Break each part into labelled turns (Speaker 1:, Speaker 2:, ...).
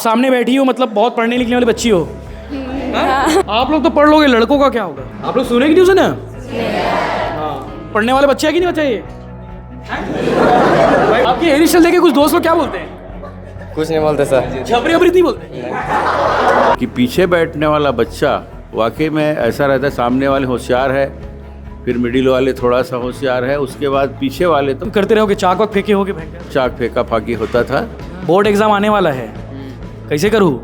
Speaker 1: सामने बैठी हो मतलब बहुत पढ़ने लिखने वाली बच्ची हो। हाँ? आप लोग तो पढ़ लोगे, लड़कों का क्या होगा? आप लोग सुने कि नहीं सुने? हाँ, पढ़ने वाले बच्चे हैं कि नहीं बच्चे ये? भाई आपके हेयर स्टाइल देखे कुछ दोस्त लोग क्या बोलते हैं?
Speaker 2: कुछ नहीं बोलते सर।
Speaker 1: झपरी अबरी नहीं बोलते
Speaker 3: कि पीछे बैठने वाला बच्चा वाकई में ऐसा रहता है, सामने वाले होशियार है, फिर मिडिल वाले थोड़ा सा होशियार है, उसके बाद पीछे वाले तो
Speaker 1: तुम करते रहोगे, चाक वाक फेंके होगे भयंकर।
Speaker 3: चाक फेंका फाकी होता था।
Speaker 1: बोर्ड एग्जाम आने वाला है, कैसे करूँ?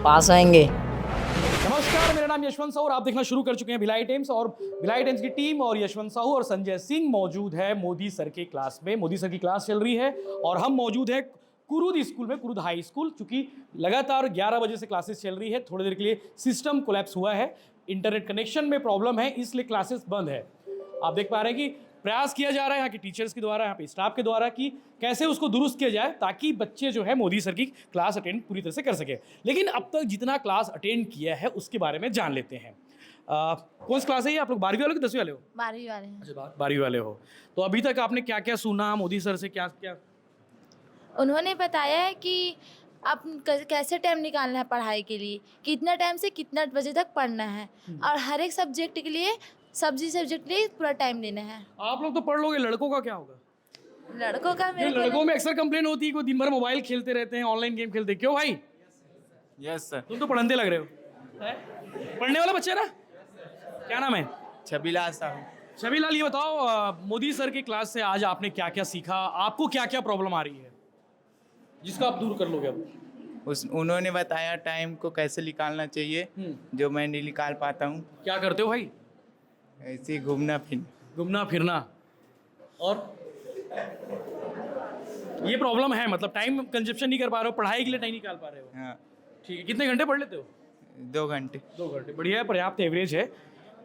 Speaker 4: पास आएंगे।
Speaker 1: नमस्कार, मेरा नाम यशवंत साहू और आप देखना शुरू कर चुके हैं भिलाई टाइम्स। और भिलाई टाइम्स की टीम और यशवंत साहू और संजय सिंह मौजूद है मोदी सर के क्लास में। मोदी सर की क्लास चल रही है और हम मौजूद है कुरुद स्कूल में, कुरुद हाई स्कूल। चूंकि लगातार 11 बजे से क्लासेस चल रही है, थोड़ी देर के लिए सिस्टम कोलैप्स हुआ है, इंटरनेट कनेक्शन में प्रॉब्लम है, इसलिए क्लासेस बंद है। आप देख पा रहे हैं कि प्रयास किया जा रहा है यहाँ के टीचर्स के द्वारा, यहाँ पे स्टाफ के द्वारा कि कैसे उसको दुरुस्त किया जाए ताकि बच्चे जो है मोदी सर की क्लास अटेंड पूरी तरह से कर सके। लेकिन अब तक जितना क्लास अटेंड किया है उसके बारे में जान लेते हैं। कौन सी क्लास है ये? आप लोग 12वीं वाले हो कि 10वीं वाले हो?
Speaker 5: 12वीं वाले हैं।
Speaker 1: अच्छा, 12वीं वाले हो। तो अभी तक आपने क्या क्या सुना मोदी सर से? क्या क्या
Speaker 5: उन्होंने बताया है कि आप कैसे टाइम निकालना है पढ़ाई के लिए, कितना टाइम से कितना बजे तक पढ़ना है और हर एक सब्जेक्ट के लिए सब्जेक्ट के लिए पूरा टाइम देना है।
Speaker 1: आप लोग तो पढ़ लोगे, लड़कों का क्या होगा?
Speaker 5: लड़कों का मेरे को
Speaker 1: लड़कों में अक्सर कंप्लेन होती है कि वो दिन भर मोबाइल खेलते रहते हैं, ऑनलाइन गेम खेलते हैं। क्यों भाई?
Speaker 2: Yes sir.
Speaker 1: तुम तो पढ़ते लग रहे हो। पढ़ने वाला बच्चा है ना? क्या नाम है?
Speaker 2: छबीला साहू।
Speaker 1: छबीलाल, ये बताओ मोदी सर की क्लास से आज आपने क्या क्या सीखा? आपको क्या क्या प्रॉब्लम आ रही है जिसको आप दूर कर लोगे अब?
Speaker 2: उन्होंने बताया टाइम को कैसे निकालना चाहिए, जो मैं नहीं निकाल पाता हूँ।
Speaker 1: क्या करते हो भाई?
Speaker 2: ऐसे ही घूमना
Speaker 1: फिरना। और ये प्रॉब्लम है, मतलब टाइम कंजप्शन नहीं कर पा रहे हो, पढ़ाई के लिए टाइम निकाल पा रहे हो।
Speaker 2: हाँ,
Speaker 1: ठीक है, कितने घंटे पढ़ लेते हो?
Speaker 2: 2 घंटे।
Speaker 1: 2 घंटे, बढ़िया है, पर्याप्त एवरेज है।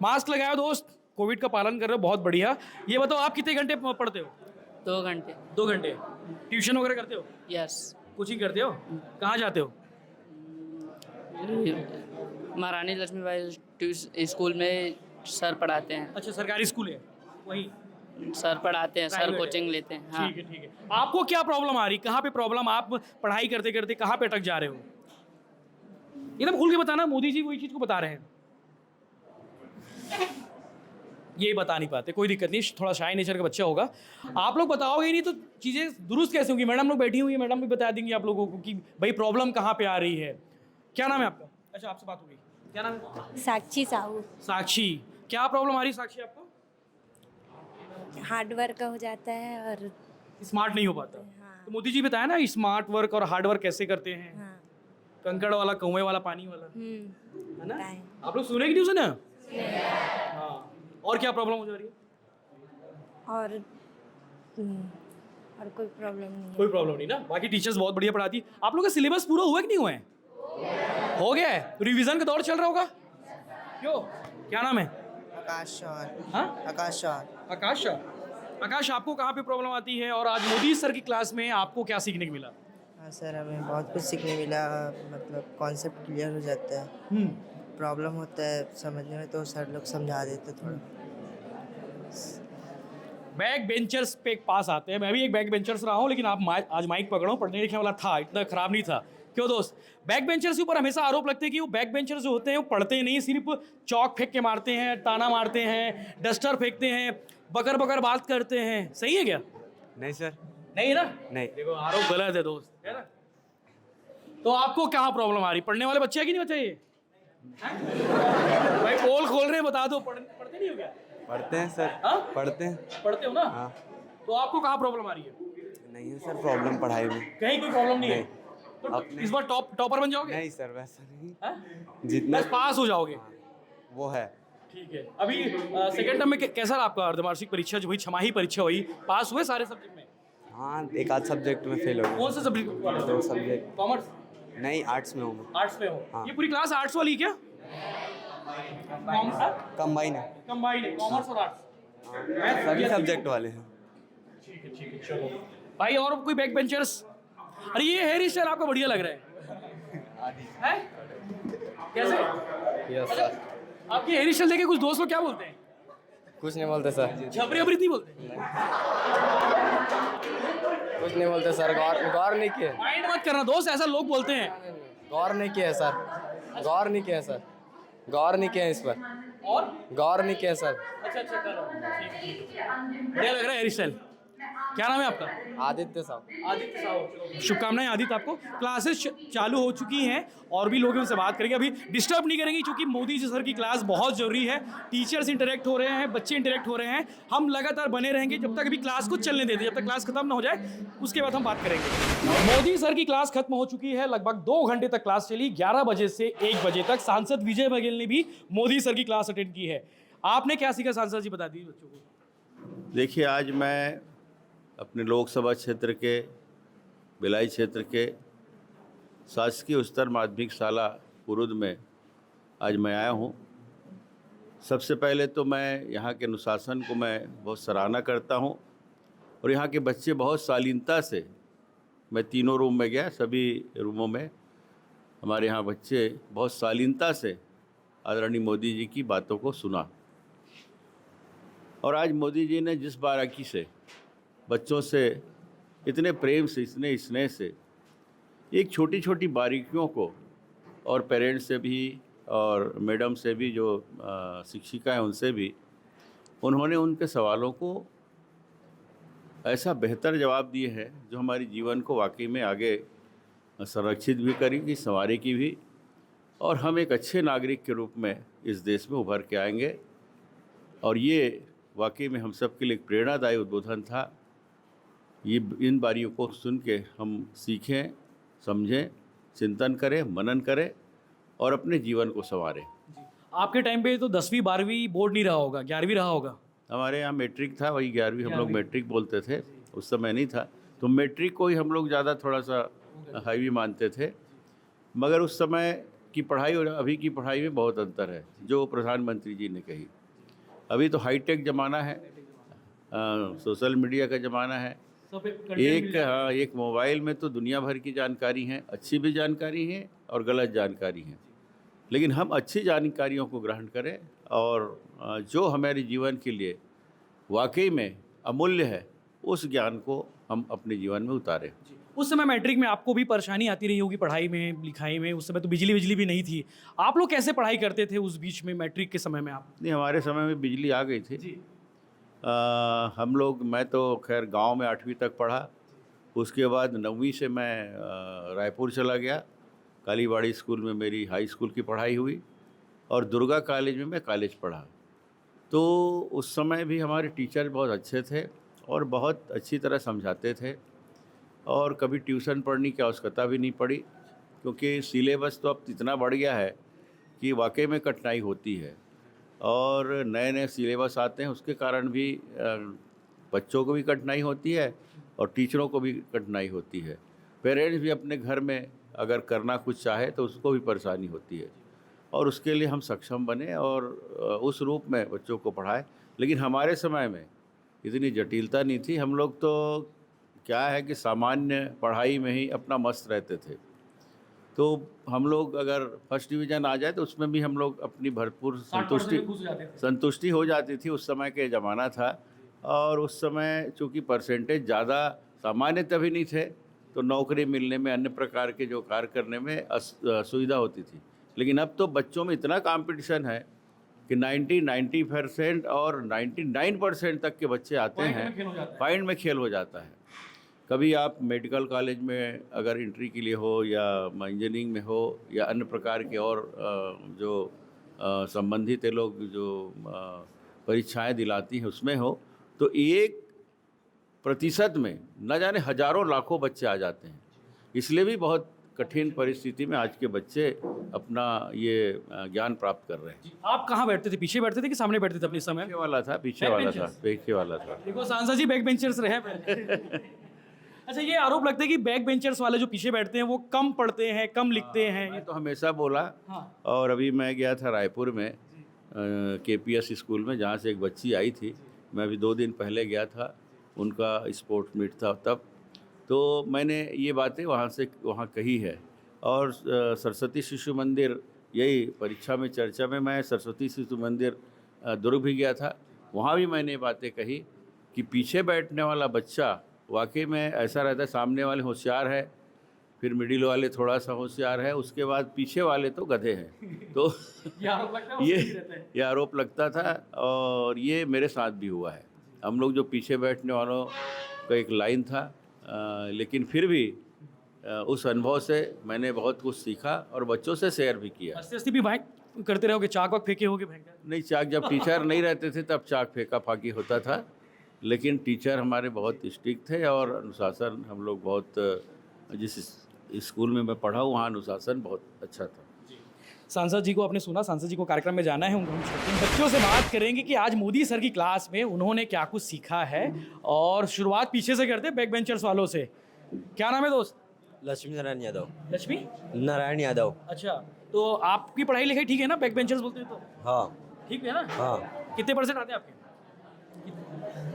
Speaker 1: मास्क लगाओ दोस्त, कोविड का पालन कर रहे हो, बहुत बढ़िया। ये बताओ आप कितने घंटे पढ़ते हो?
Speaker 4: 2 घंटे।
Speaker 1: 2 घंटे। ट्यूशन वगैरह करते हो?
Speaker 4: यस।
Speaker 1: कोचिंग करते हो? कहाँ जाते हो?
Speaker 4: महारानी लक्ष्मीबाई स्कूल में सर पढ़ाते हैं।
Speaker 1: अच्छा, सरकारी स्कूल है वहीं?
Speaker 4: सर पढ़ाते हैं, सर
Speaker 1: Private है।
Speaker 4: कोचिंग लेते हैं। हाँ।
Speaker 1: ठीक है, ठीक है। आपको क्या प्रॉब्लम आ रही? कहाँ पे प्रॉब्लम? आप पढ़ाई करते करते कहाँ पे अटक जा रहे हो? एकदम खुल के बताना, मोदी जी वही चीज को बता रहे हैं। ये बता नहीं पाते, कोई दिक्कत नहीं, थोड़ा शाय नेचर का बच्चा होगा। आप लोग बताओगे नहीं तो चीज़ें दुरुस्त कैसे होंगी? मैडम लोग बैठी हुई है, मैडम भी बता देंगी आप लोगों को कि भाई प्रॉब्लम कहाँ पे आ रही है। क्या नाम है आपका? अच्छा, आपसे बात हो गई। क्या नाम है?
Speaker 6: साक्षी साहू।
Speaker 1: साक्षी, क्या प्रॉब्लम आ रही है साक्षी आपको?
Speaker 6: हार्ड वर्क हो जाता है और
Speaker 1: स्मार्ट नहीं हो पाता।
Speaker 6: हाँ।
Speaker 1: तो मोदी जी बताया ना स्मार्ट वर्क और हार्ड वर्क कैसे करते हैं।
Speaker 6: हाँ।
Speaker 1: कंकड़ वाला, कौवे वाला, पानी वाला, है ना?
Speaker 6: बताएं।
Speaker 1: आप लोग सुने कि नहीं सुने? हाँ। और क्या प्रॉब्लम हो जा रही है?
Speaker 6: और कोई प्रॉब्लम नहीं है।
Speaker 1: कोई प्रॉब्लम नहीं ना? बाकी टीचर्स बहुत बढ़िया पढ़ाती है। आप लोग का सिलेबस पूरा हुआ कि नहीं हुआ है? हो गया है? तो रिवीजन का दौर चल रहा होगा। क्यों, क्या नाम है?
Speaker 2: आकाश चौहान।
Speaker 1: हाँ,
Speaker 2: आकाश चौहान।
Speaker 1: आकाश। आकाश, आपको कहाँ पे प्रॉब्लम आती है और आज मोदी सर की क्लास में आपको क्या सीखने को मिला?
Speaker 7: हाँ सर, हमें बहुत कुछ सीखने मिला, मतलब कॉन्सेप्ट क्लियर हो जाता है। प्रॉब्लम होता है समझने में तो सर लोग समझा देते थोड़ा।
Speaker 1: बैक बेंचर्स पे पास आते हैं। मैं भी एक बैक बेंचर्स रहा हूँ, लेकिन आप आज माइक पकड़ो, पढ़ने लिखने वाला था, इतना खराब नहीं था। क्यों दोस्त? बैक बेंचर्स के ऊपर हमेशा आरोप लगते हैं कि वो बैक बेंचर्स जो होते हैं वो पढ़ते नहीं, सिर्फ चौक फेंक के मारते हैं, ताना मारते हैं, डस्टर फेंकते हैं, बकर बकर बात करते हैं। सही है क्या?
Speaker 2: नहीं सर।
Speaker 1: नहीं है ना?
Speaker 2: नहीं।
Speaker 1: देखो, आरोप गलत है दोस्त, है ना? तो आपको कहाँ प्रॉब्लम आ रही? पढ़ने वाले बच्चे है कि नहीं बच्चे ये? भाई पोल खोल रहे हैं, बता दो। पढ़ते नहीं हो क्या?
Speaker 2: पढ़ते हैं सर।
Speaker 1: हाँ?
Speaker 2: पढ़ते हैं।
Speaker 1: पढ़ते हो ना?
Speaker 2: हाँ।
Speaker 1: तो आपको कहाँ प्रॉब्लम आ रही है?
Speaker 2: नहीं है सर प्रॉब्लम पढ़ाई में।
Speaker 1: कहीं कोई प्रॉब्लम नहीं है? तो
Speaker 2: अपने-
Speaker 1: इस बार टॉपर बन जाओगे?
Speaker 2: नहीं सर, वैसा नहीं।
Speaker 1: हाँ?
Speaker 2: जितना
Speaker 1: बस पास हो जाओगे।
Speaker 2: वो है।
Speaker 1: ठीक है। अभी सेकंड टर्म में कैसा रहा आपका अर्धवार्षिक परीक्षा जो हुई, छमाही परीक्षा हुई? पास हुए सारे सब्जेक्ट में?
Speaker 2: हाँ, एक आध सब्जेक्ट में फेल हो गया।
Speaker 1: कौन से सब्जेक्ट?
Speaker 2: 2 सब्जेक्ट।
Speaker 1: कॉमर्स?
Speaker 2: नहीं, आर्ट्स में हूँ मैं।
Speaker 1: आर्ट्स में हो?
Speaker 2: हाँ।
Speaker 1: ये पूरी क्लास आर्ट्स वाली क्या?
Speaker 2: कंबाइन है।
Speaker 1: कंबाइंड है, कॉमर्स और आर्ट्स।
Speaker 2: सभी सब्जेक्ट वाले हैं।
Speaker 1: ठीक है, चलो भाई। और कोई बैक बेंचर्स? अरे ये हेयर स्टाइल आपका बढ़िया लग रहा है। कैसे?
Speaker 2: Yes sir.
Speaker 1: आपके हेयर स्टाइल देखे कुछ दोस्त लोग क्या बोलते हैं?
Speaker 2: कुछ नहीं बोलते सर।
Speaker 1: झपरी अबरी नहीं बोलते?
Speaker 8: कुछ नहीं बोलते सर, गौर नहीं किए,
Speaker 1: माइंड मत करना दोस्त, ऐसा लोग बोलते हैं।
Speaker 8: गौर नहीं किया सर, गौर नहीं किया सर, गौर नहीं किया इस पर,
Speaker 1: और
Speaker 8: गौर नहीं किया सर।
Speaker 1: अच्छा कर रहा हूँ, बढ़िया लग रहा है हेयर स्टाइल। क्या नाम है आपका?
Speaker 8: आदित्य साहब।
Speaker 1: आदित्य साहब, शुभकामनाएं आदित्य आपको। क्लासेस चालू हो चुकी हैं और भी लोग उनसे बात करेंगे, अभी डिस्टर्ब नहीं करेंगे क्योंकि मोदी जी सर की क्लास बहुत ज़रूरी है। टीचर्स इंटरेक्ट हो रहे हैं, बच्चे इंटरेक्ट हो रहे हैं, हम लगातार बने रहेंगे जब तक अभी क्लास को चलने देते, जब तक क्लास खत्म ना हो जाए उसके बाद हम बात करेंगे। मोदी सर की क्लास खत्म हो चुकी है, लगभग 2 घंटे तक क्लास चली, 11 बजे से 1 बजे तक। सांसद विजय बघेल ने भी मोदी सर की क्लास अटेंड की है। आपने क्या सीखा सांसद जी, बता दीजिए बच्चों को।
Speaker 3: देखिए, आज मैं अपने लोकसभा क्षेत्र के भिलाई क्षेत्र के शासकीय उच्चतर माध्यमिक शाला पुरुद में आज मैं आया हूँ। सबसे पहले तो मैं यहाँ के अनुशासन को मैं बहुत सराहना करता हूँ और यहाँ के बच्चे बहुत शालीनता से, मैं तीनों रूम में गया, सभी रूमों में हमारे यहाँ बच्चे बहुत शालीनता से आदरणीय मोदी जी की बातों को सुना। और आज मोदी जी ने जिस बारीकी से बच्चों से, इतने प्रेम से, इतने स्नेह से, एक छोटी छोटी बारीकियों को, और पेरेंट्स से भी और मैडम से भी, जो शिक्षिका हैं उनसे भी, उन्होंने उनके सवालों को ऐसा बेहतर जवाब दिए हैं जो हमारे जीवन को वाकई में आगे संरक्षित भी करेगी, संवारेगी भी, और हम एक अच्छे नागरिक के रूप में इस देश में उभर के आएंगे। और ये वाकई में हम सब के लिए एक प्रेरणादायी उद्बोधन था। ये इन बारियों को सुन के हम सीखें, समझें, चिंतन करें, मनन करें और अपने जीवन को संवारें।
Speaker 1: आपके टाइम पे तो 10वीं 12वीं बोर्ड नहीं रहा होगा, 11वीं रहा होगा।
Speaker 3: हमारे यहाँ मैट्रिक था, वही 11वीं हम लोग मैट्रिक बोलते थे, उस समय नहीं था, तो मैट्रिक को ही हम लोग ज़्यादा थोड़ा सा हाईवी मानते थे। मगर उस समय की पढ़ाई और अभी की पढ़ाई में बहुत अंतर है, जो प्रधानमंत्री जी ने कही। अभी तो हाईटेक ज़माना है, सोशल मीडिया का ज़माना है। एक मोबाइल में तो दुनिया भर की जानकारी है, अच्छी भी जानकारी है और गलत जानकारी है, लेकिन हम अच्छी जानकारियों को ग्रहण करें और जो हमारे जीवन के लिए वाकई में अमूल्य है, उस ज्ञान को हम अपने जीवन में उतारें।
Speaker 1: उस समय मैट्रिक में आपको भी परेशानी आती रही होगी पढ़ाई में, लिखाई में। उस समय तो बिजली भी नहीं थी, आप लोग कैसे पढ़ाई करते थे उस बीच में, मैट्रिक के समय में आप?
Speaker 3: नहीं, हमारे समय में बिजली आ गई थी। हम लोग, मैं तो खैर गांव में 8वीं तक पढ़ा, उसके बाद 9वीं से मैं रायपुर चला गया। कालीबाड़ी स्कूल में मेरी हाई स्कूल की पढ़ाई हुई और दुर्गा कॉलेज में मैं कॉलेज पढ़ा। तो उस समय भी हमारे टीचर बहुत अच्छे थे और बहुत अच्छी तरह समझाते थे, और कभी ट्यूशन पढ़ने की आवश्यकता भी नहीं पड़ी, क्योंकि सिलेबस तो अब इतना बढ़ गया है कि वाकई में कठिनाई होती है, और नए नए सिलेबस आते हैं, उसके कारण भी बच्चों को भी कठिनाई होती है और टीचरों को भी कठिनाई होती है। पेरेंट्स भी अपने घर में अगर करना कुछ चाहे तो उसको भी परेशानी होती है, और उसके लिए हम सक्षम बने और उस रूप में बच्चों को पढ़ाए। लेकिन हमारे समय में इतनी जटिलता नहीं थी, हम लोग तो क्या है कि सामान्य पढ़ाई में ही अपना मस्त रहते थे। तो हम लोग अगर फर्स्ट डिवीज़न आ जाए तो उसमें भी हम लोग अपनी भरपूर संतुष्टि हो जाती थी। उस समय के ज़माना था, और उस समय चूँकि परसेंटेज ज़्यादा सामान्य तभी नहीं थे, तो नौकरी मिलने में, अन्य प्रकार के जो कार्य करने में सुविधा होती थी। लेकिन अब तो बच्चों में इतना कंपटीशन है कि 90% और 99% तक के बच्चे आते हैं, फाइंड में खेल हो जाता है। कभी आप मेडिकल कॉलेज में अगर एंट्री के लिए हो, या इंजीनियरिंग में हो, या अन्य प्रकार के और जो संबंधित लोग जो परीक्षाएं दिलाती हैं उसमें हो, तो 1% में न जाने हजारों लाखों बच्चे आ जाते हैं। इसलिए भी बहुत कठिन परिस्थिति में आज के बच्चे अपना ये ज्ञान प्राप्त कर रहे हैं।
Speaker 1: आप कहाँ बैठते थे, पीछे बैठते थे कि सामने बैठते थे अपने समय?
Speaker 3: पीछे वाला था, पीछे वाला था।
Speaker 1: देखो सांसद जी बैक बेंचर्स रहे हैं। अच्छा, ये आरोप लगता है कि बैक बेंचर्स वाले जो पीछे बैठते हैं वो कम पढ़ते हैं, कम लिखते हैं।
Speaker 3: ये तो हमेशा बोला। और अभी मैं गया था रायपुर में KPS स्कूल में, जहाँ से एक बच्ची आई थी, मैं अभी 2 दिन पहले गया था, उनका स्पोर्ट्स मीट था तब, तो मैंने ये बातें वहाँ कही है। और सरस्वती शिशु मंदिर, यही परीक्षा में चर्चा में मैं सरस्वती शिशु मंदिर दुर्ग भी गया था, वहाँ भी मैंने बातें कही कि पीछे बैठने वाला बच्चा वाकई में ऐसा रहता है, सामने वाले होशियार है, फिर मिडिल वाले थोड़ा सा होशियार है, उसके बाद पीछे वाले तो गधे हैं। तो
Speaker 1: ये आरोप लगता है,
Speaker 3: ये
Speaker 1: उसको भी रहता है।
Speaker 3: ये आरोप लगता था और ये मेरे साथ भी हुआ है। हम लोग जो पीछे बैठने वालों का एक लाइन था, लेकिन फिर भी उस अनुभव से मैंने बहुत कुछ सीखा और बच्चों से शेयर भी किया।
Speaker 1: हंसते हंसते भी भाई करते रहोगे, चाक वाक फेंके होगे भयंकर?
Speaker 3: नहीं, चाक जब टीचर नहीं रहते थे तब चाक फेंका फाकी होता था, लेकिन टीचर हमारे बहुत स्ट्रिक्ट थे और अनुशासन हम लोग बहुत, जिस स्कूल में मैं पढ़ा हूँ वहाँ अनुशासन बहुत अच्छा था।
Speaker 1: सांसद जी को आपने सुना, सांसद जी को कार्यक्रम में जाना है, उनको हम छोटे हैं। बच्चों से बात करेंगे कि आज मोदी सर की क्लास में उन्होंने क्या कुछ सीखा है। और शुरुआत पीछे से करते हैं, बैक बेंचर्स वालों से। क्या नाम है दोस्त?
Speaker 8: लक्ष्मी नारायण यादव।
Speaker 1: लक्ष्मी
Speaker 8: नारायण यादव।
Speaker 1: अच्छा, तो आपकी पढ़ाई लिखाई ठीक है ना? बैक बेंचर्स बोलते हैं तो
Speaker 8: हाँ
Speaker 1: ठीक है ना?
Speaker 8: हाँ।
Speaker 1: कितने % आते हैं आपके?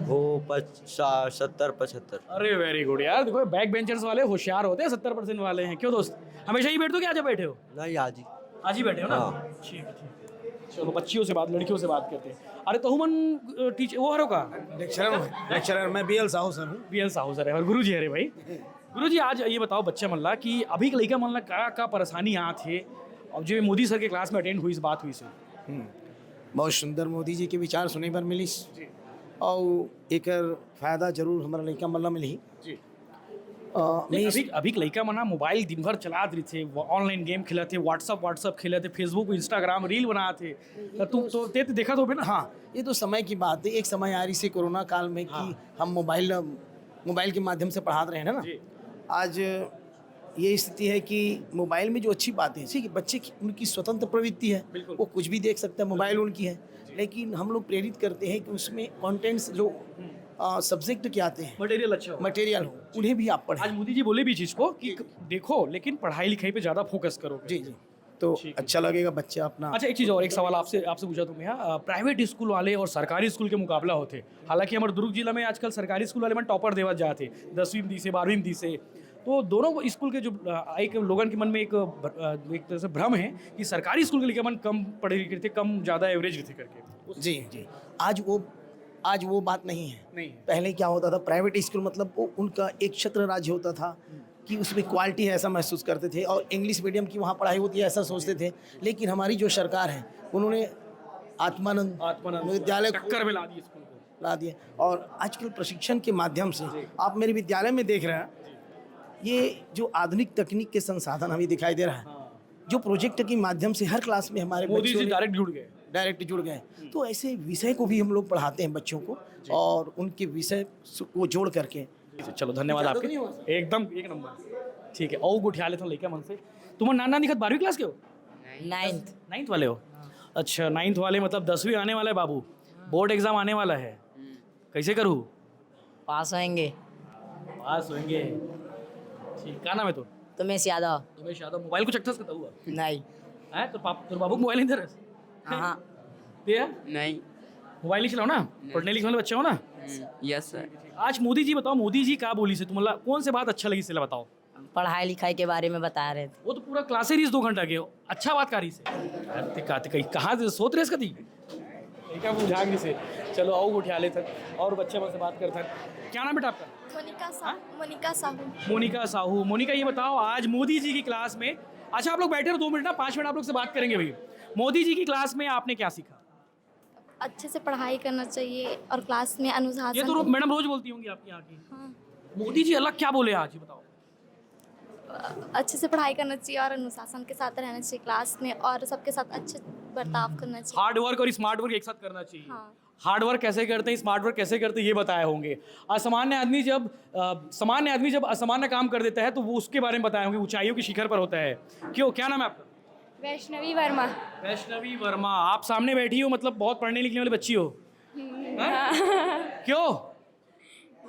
Speaker 8: वो 70-75।
Speaker 1: अरे वेरी गुड यार, देखो बैक बेंचर्स वाले होशियार होते हैं, 70% वाले हैं। क्यों दोस्त, हमेशा ही बैठते हो कि आज बैठे हो?
Speaker 8: नहीं,
Speaker 1: आज ही बैठे हो ना?
Speaker 8: हाँ।
Speaker 1: ठीक है। चलो बच्चियों से बात, लड़कियों से बात करते हैं। अरे तहुमन टीचर वो हरो का
Speaker 9: लेक्चरर मैं BL साहू सर हूँ।
Speaker 1: BL साहू सर है और गुरु जी है रे भाई। गुरु जी आज ये बताओ बच्चा मल्ला कि अभी के लड़का मल्ला का परेशानी यहाँ थे और जो मोदी सर के क्लास में अटेंड हुई, इस बात हुई से
Speaker 9: बहुत सुंदर मोदी जी के विचार सुने पर मिली और एक फायदा जरूर हमारा लड़का मल्ला मिली
Speaker 1: जी।
Speaker 9: मैं
Speaker 1: अभी के लड़का मना मोबाइल दिन भर चला रहे थे, ऑनलाइन गेम खेलते थे, व्हाट्सअप खेलते थे, फेसबुक इंस्टाग्राम रील बनाते थे। तुम तो देखा तो ना?
Speaker 9: हाँ, ये तो समय की बात है। एक समय आ रही से कोरोना काल में कि हम मोबाइल के माध्यम से पढ़ाते रहे ना। आज ये स्थिति है कि मोबाइल में जो अच्छी बातें हैं, ठीक है, बच्चे की उनकी स्वतंत्र प्रवृत्ति है, वो कुछ भी देख सकते हैं, मोबाइल उनकी है, लेकिन हम लोग प्रेरित करते हैं कि उसमें कंटेंट्स जो सब्जेक्ट के आते हैं, मटेरियल हो, उन्हें भी आप पढ़ें।
Speaker 1: आज मोदी जी बोले भी चीज़ को कि देखो लेकिन पढ़ाई लिखाई पे ज़्यादा फोकस करो।
Speaker 9: जी जी, तो अच्छा लगेगा बच्चा अपना।
Speaker 1: अच्छा, एक चीज़ और, एक सवाल आपसे पूछा तुम यहाँ, प्राइवेट स्कूल वाले और सरकारी स्कूल के मुकाबला होते, हालांकि हमारे दुर्ग जिला में आजकल सरकारी स्कूल वाले में टॉपर देवत जाते 10वीं दी से 12वीं दी से, तो दोनों स्कूल के जो एक लोगों के मन में एक तरह से भ्रम है कि सरकारी स्कूल के लिखे मन कम पढ़े लिखे थे, कम ज़्यादा एवरेज थे करके।
Speaker 9: जी जी, आज वो बात नहीं है। पहले क्या होता था, प्राइवेट स्कूल मतलब वो उनका एक छत्र राज्य होता था कि उसमें क्वालिटी है ऐसा महसूस करते थे, और इंग्लिश मीडियम की वहाँ पढ़ाई होती है ऐसा सोचते थे। लेकिन हमारी जो सरकार है उन्होंने आत्मानंद विद्यालय
Speaker 1: टक्कर में ला दिए स्कूल को,
Speaker 9: ला दिए, और आजकल प्रशिक्षण के माध्यम से आप मेरे विद्यालय में देख रहे हैं, ये जो आधुनिक तकनीक के संसाधन हमें दिखाई दे रहा है, जो प्रोजेक्ट के माध्यम से हर क्लास में हमारे
Speaker 1: मोदी
Speaker 9: बच्चों
Speaker 1: जी
Speaker 9: ने
Speaker 1: डायरेक्ट जुड़ गए।
Speaker 9: तो ऐसे विषय को भी हम लोग पढ़ाते हैं बच्चों को, और उनके विषय को जोड़ करके।
Speaker 1: चलो धन्यवाद आपके, एकदम एक नंबर। ठीक है, और गुठिया लेता लड़का मन से। तुम्हारा नाना दिखत 12वीं क्लास के हो? 9th वाले हो? अच्छा, 9th वाले मतलब 10वीं आने वाला है बाबू, बोर्ड एग्जाम आने वाला है, कैसे करूँ?
Speaker 10: पास होंगे।
Speaker 1: ठीक, क्या नाम है तो?
Speaker 10: तुम्हें यादव।
Speaker 1: उमेश यादव। मोबाइल को चक्कर करता हुआ
Speaker 10: नहीं
Speaker 1: है तो बाबू को मोबाइल नहीं दे रहे?
Speaker 10: हाँ
Speaker 4: नहीं।
Speaker 1: मोबाइल नहीं चलाओ ना, पढ़ने लिखने वाले बच्चे हो ना।
Speaker 4: Yes sir.
Speaker 1: आज मोदी जी बताओ, मोदी जी क्या बोली से तुम्हारा कौन से बात अच्छा लगी से बताओ?
Speaker 10: पढ़ाई लिखाई के बारे में बता रहे थे।
Speaker 1: वो तो पूरा क्लास ही 2 घंटा के हो, अच्छा बात करी से कहाँ से सोच रहे इसका थी क्या बुझाग से। चलो आओ उठा तक और बच्चे से बात करते हैं। क्या नाम बेटा आपका? मोनिका साहू। मोनिका ये बताओ, आज मोदी जी की क्लास में, अच्छा आप लोग बैठे रहो 2 मिनट ना, 5 मिनट आप लोग से बात करेंगे भाई। मोदी जी की क्लास में आपने क्या सीखा?
Speaker 5: अच्छे से पढ़ाई करना चाहिए और क्लास में अनुशासन।
Speaker 1: ये तो मैडम रोज बोलती होंगी आपकी यहाँ की। हाँ। मोदी जी अलग क्या बोले आज, ये बताओ?
Speaker 5: अच्छे से पढ़ाई करना चाहिए और अनुशासन के साथ रहना चाहिए क्लास में, और सबके साथ अच्छे बर्ताव करना चाहिए।
Speaker 1: हार्ड वर्क और स्मार्ट वर्क एक साथ करना चाहिए।
Speaker 5: हाँ।
Speaker 1: हार्ड वर्क कैसे करते हैं, स्मार्ट वर्क कैसे करते हैं, ये बताए होंगे। सामान्य आदमी जब असामान्य काम कर देता है तो वो उसके बारे में बताए होंगे, ऊंचाइयों की शिखर पर होता है। क्यों, क्या नाम है आपका?
Speaker 6: वैष्णवी वर्मा।
Speaker 1: वैष्णवी वर्मा, आप सामने बैठी हो, मतलब बहुत पढ़ने लिखने वाली बच्ची हो। क्यों?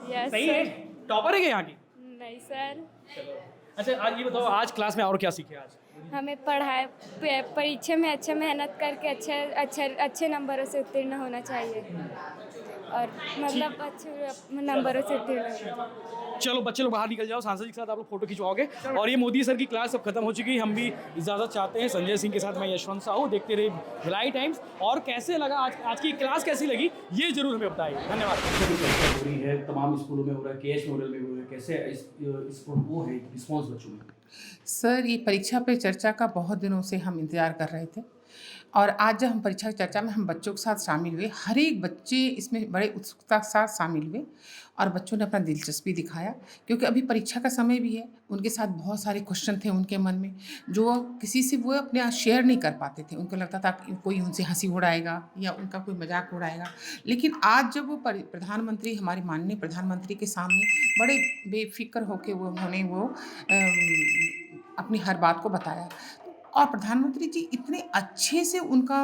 Speaker 6: यस
Speaker 1: सही है, टॉपर है क्या यहाँ की?
Speaker 6: नहीं सर।
Speaker 1: अच्छा, आज ये बताओ, आज क्लास में और क्या सीखे? आज
Speaker 6: हमें पढ़ाई परीक्षा में अच्छा मेहनत करके अच्छे नंबरों से उत्तीर्ण होना चाहिए, और मतलब अच्छे नंबरों से उत्तीर्ण होना चाहिए।
Speaker 1: चलो बच्चे लोग बाहर निकल जाओ, सांसद जी के साथ आप लोग फोटो खिंचवाओगे। और ये मोदी सर की क्लास अब खत्म हो चुकी है, हम भी इजाज़त चाहते हैं। संजय सिंह के साथ मैं यशवंत साहू, देखते रहे भिलाई टाइम्स। और कैसे लगा आज की क्लास, कैसी लगी ये जरूर हमें बताइए। धन्यवाद। हो रही है, तमाम स्कूलों में हो रहा है, केएस मॉडल में हो रहा है, कैसे इस वो है रिस्पॉन्स बच्चों में?
Speaker 11: सर, ये परीक्षा पे चर्चा का बहुत दिनों से हम इंतज़ार कर रहे थे और आज जब हम परीक्षा चर्चा में हम बच्चों के साथ शामिल हुए, हर एक बच्चे इसमें बड़े उत्सुकता के साथ शामिल हुए और बच्चों ने अपना दिलचस्पी दिखाया, क्योंकि अभी परीक्षा का समय भी है। उनके साथ बहुत सारे क्वेश्चन थे उनके मन में, जो किसी से वो अपने शेयर नहीं कर पाते थे। उनको लगता था कि कोई उनसे हंसी उड़ाएगा या उनका कोई मजाक उड़ाएगा। लेकिन आज जब वो प्रधानमंत्री, हमारे माननीय प्रधानमंत्री के सामने बड़े बेफिक्र होकर उन्होंने अपनी हर बात को बताया और प्रधानमंत्री जी इतने अच्छे से उनका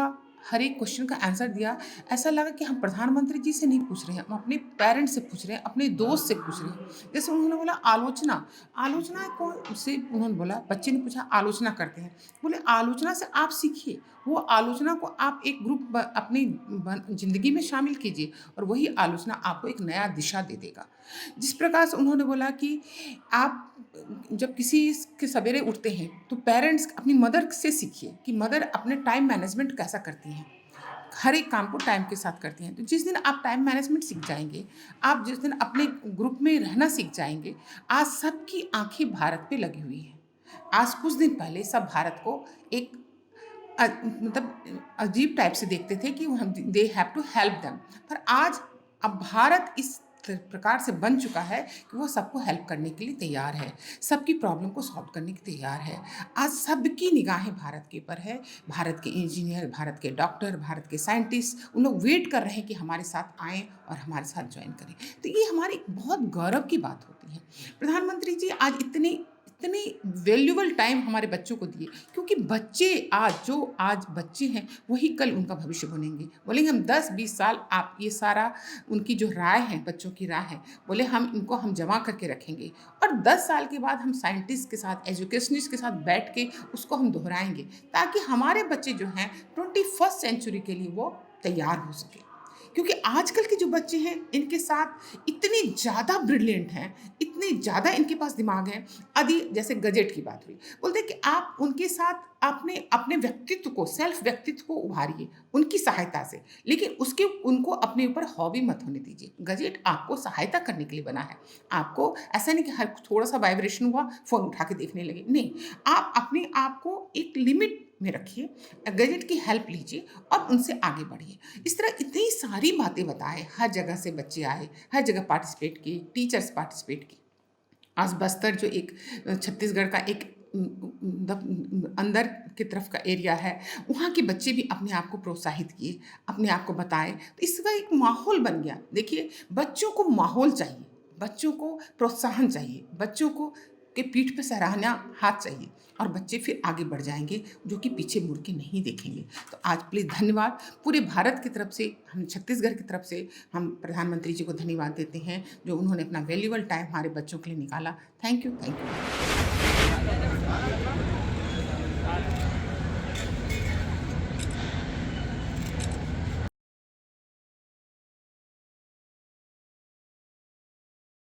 Speaker 11: हर एक क्वेश्चन का आंसर दिया, ऐसा लगा कि हम प्रधानमंत्री जी से नहीं पूछ रहे हैं, हम अपने पेरेंट्स से पूछ रहे हैं, अपने दोस्त से पूछ रहे हैं। जैसे उन्होंने बोला आलोचना कौन से, उन्होंने बोला, बच्चे ने पूछा आलोचना करते हैं, बोले आलोचना से आप सीखिए, वो आलोचना को आप एक ग्रुप अपनी ज़िंदगी में शामिल कीजिए और वही आलोचना आपको एक नया दिशा दे देगा। जिस प्रकार से उन्होंने बोला कि आप जब किसी के सवेरे उठते हैं तो पेरेंट्स अपनी मदर से सीखिए कि मदर अपने टाइम मैनेजमेंट कैसा करती हैं, हर एक काम को टाइम के साथ करती हैं। तो जिस दिन आप टाइम मैनेजमेंट सीख जाएंगे, आप जिस दिन अपने ग्रुप में रहना सीख जाएंगे, आज सबकी आंखें भारत पे लगी हुई हैं। आज कुछ दिन पहले सब भारत को एक मतलब अजीब टाइप से देखते थे कि they have to help them, पर आज अब भारत इस प्रकार से बन चुका है कि वो सबको हेल्प करने के लिए तैयार है, सबकी प्रॉब्लम को सॉल्व करने के तैयार है। आज सबकी निगाहें भारत के ऊपर है। भारत के इंजीनियर, भारत के डॉक्टर, भारत के साइंटिस्ट, उन लोग वेट कर रहे हैं कि हमारे साथ आएँ और हमारे साथ ज्वाइन करें। तो ये हमारी बहुत गौरव की बात होती है। प्रधानमंत्री जी आज इतनी वैल्यूबल टाइम हमारे बच्चों को दिए, क्योंकि बच्चे आज बच्चे हैं वही कल उनका भविष्य बनेंगे। बोलेंगे हम 10-20 साल, आप ये सारा उनकी जो राय है, बच्चों की राय है, बोले हम जमा करके रखेंगे और 10 साल के बाद हम साइंटिस्ट के साथ, एजुकेशनिस्ट के साथ बैठ के उसको हम दोहराएंगे, ताकि हमारे बच्चे जो हैं 21st सेंचुरी के लिए वो तैयार हो सके। क्योंकि आजकल के जो बच्चे हैं, इनके साथ इतनी ज़्यादा ब्रिलियंट हैं, इतने ज़्यादा इनके पास दिमाग है। आदि जैसे गजेट की बात हुई, बोलते हैं कि आप उनके साथ अपने व्यक्तित्व को, सेल्फ व्यक्तित्व को उभारिए उनकी सहायता से, लेकिन उनको अपने ऊपर हॉबी मत होने दीजिए। गजेट आपको सहायता करने के लिए बना है। आपको ऐसा नहीं कि हर थोड़ा सा वाइब्रेशन हुआ फ़ोन उठा के देखने लगे, नहीं, आप अपने आप को एक लिमिट में रखिए, गजेट की हेल्प लीजिए और उनसे आगे बढ़िए। इस तरह इतनी सारी बातें बताए, हर जगह से बच्चे आए, हर जगह पार्टिसिपेट किए, टीचर्स पार्टिसिपेट किए। आज बस्तर जो एक छत्तीसगढ़ का एक अंदर की तरफ का एरिया है, वहाँ के बच्चे भी अपने आप को प्रोत्साहित किए, अपने आप को बताए, तो इसका एक माहौल बन गया। देखिए, बच्चों को माहौल चाहिए, बच्चों को प्रोत्साहन चाहिए, बच्चों को के पीठ पे सराहना हाथ चाहिए और बच्चे फिर आगे बढ़ जाएंगे, जो कि पीछे मुड़ के नहीं देखेंगे। तो आज प्लीज़ धन्यवाद पूरे भारत की तरफ से, हम छत्तीसगढ़ की तरफ से हम प्रधानमंत्री जी को धन्यवाद देते हैं, जो उन्होंने अपना वैल्यूबल टाइम हमारे बच्चों के लिए निकाला। Thank you.